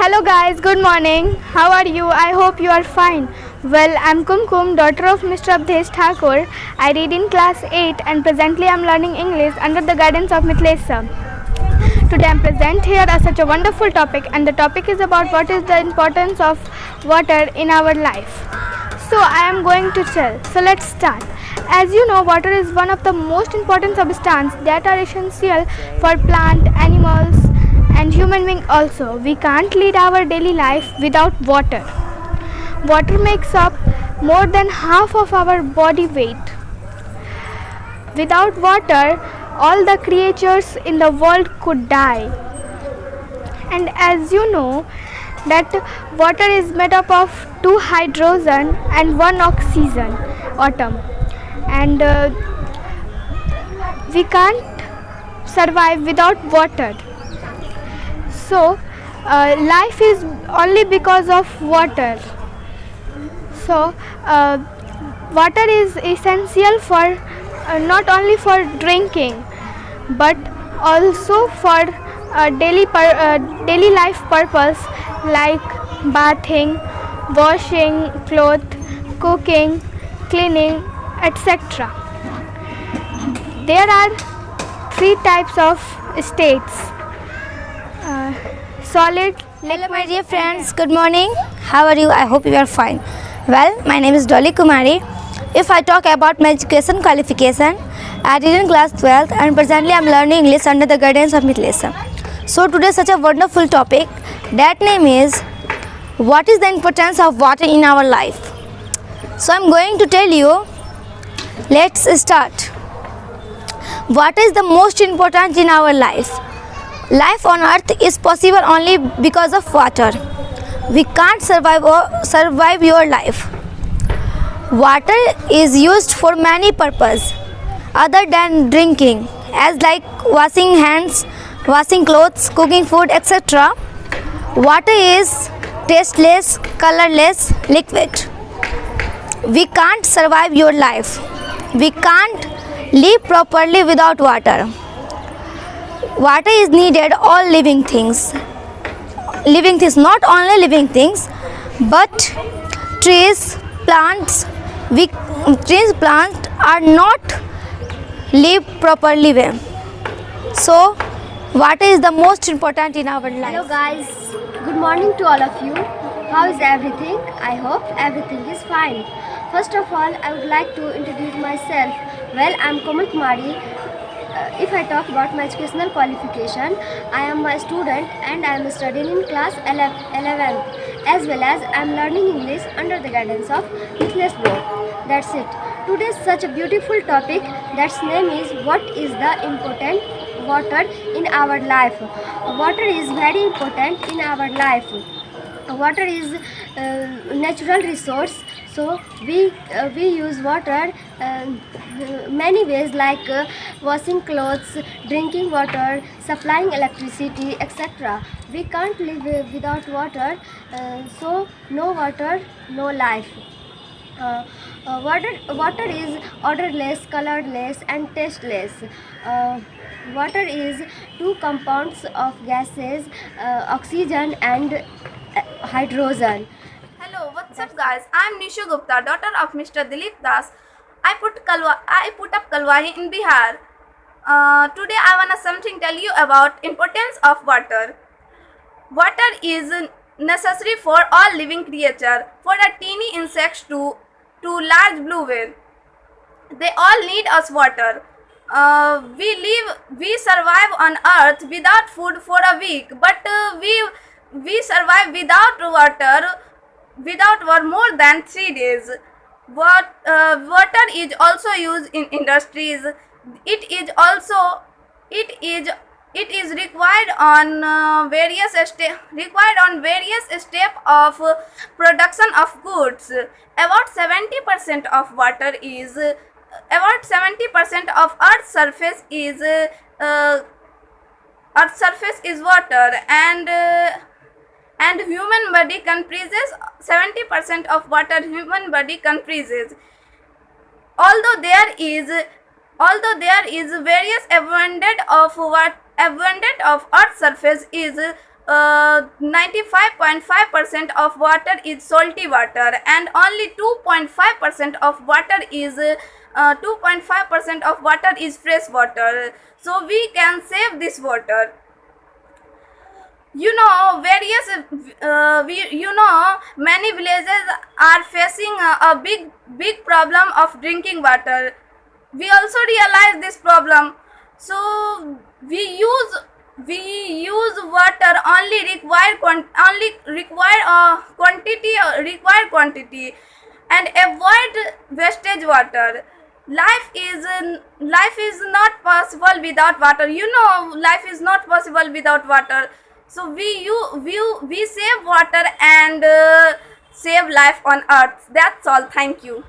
Hello guys, good morning. How are you? I hope you are fine. Well, I'm Kumkum, daughter of Mr. Abdesh Thakur. I read in class 8 and presently I'm learning English under the guidance of Mithlesa. Today I'm present here as such a wonderful topic, and the topic is about what is the importance of water in our life. So I am going to tell. So let's start. As you know, water is one of the most important substances that are essential for plant, animals, and human being also. We can't lead our daily life without water. Water makes up more than half of our body weight. Without water, all the creatures in the world could die. And as you know, that water is made up of two hydrogen and one oxygen atom, and we can't survive without water. So life is only because of water. So water is essential for not only for drinking but also for daily life purpose like bathing, washing clothes, cooking, cleaning, etc. There are three types of states: solid, Hello, my dear friends. Good morning. How are you? I hope you are fine. Well, my name is Dolly Kumari. If I talk about my education qualification, I did in class 12th and presently I am learning English under the guidance of Mithlesa. So today such a wonderful topic. That name is what is the importance of water in our life. So I am going to tell you. Let's start. Water is the most important in our life. Life on earth is possible only because of water. We can't survive your life. Water is used for many purposes other than drinking, as like washing hands, washing clothes, cooking food, etc. Water is tasteless, colorless liquid. We can't survive your life. We can't live properly without water. Water is needed all living things. Living things, not only living things, but trees, plants. Trees, plants are not live properly well. So, water is the most important in our life. Hello guys, good morning to all of you. How is everything? I hope everything is fine. First of all, I would like to introduce myself. Well, I am Komal Kumari. If I talk about my educational qualification, I am a student and I am studying in class 11th, as well as I am learning English under the guidance of Mithless Board. That's it. Today is such a beautiful topic. That's name is what is the important water in our life. Water is very important in our life. Water is natural resource, so we use water many ways like washing clothes, drinking water, supplying electricity, etc. We can't live without water, so no water, no life. Water is odorless, colorless, and tasteless. Water is two compounds of gases, oxygen and hydrogen. Hello, what's up guys? I'm Nishu Gupta, daughter of Mr. Dilip Das. I put up Kalwari in Bihar. Today I wanna something tell you about importance of water. Water is necessary for all living creature, for a teeny insects to large blue whale. They all need us water. We survive on earth without food for a week, but we survive without water more than 3 days. Water is also used in industries. It is required on various step of production of goods. About 70% of Earth's surface is water, and human body comprises 70% of water. Human body comprises. Although there is various abundant of Earth's surface is 95.5% of water is salty water, and only 2.5% of water is 2.5% of water is fresh water. So we can save this water. Many villages are facing a big problem of drinking water. We also realize this problem, so we use water only required quantity, and avoid wastage water. Life is not possible without water. Life is not possible without water. So we save water and save life on earth. That's all. Thank you.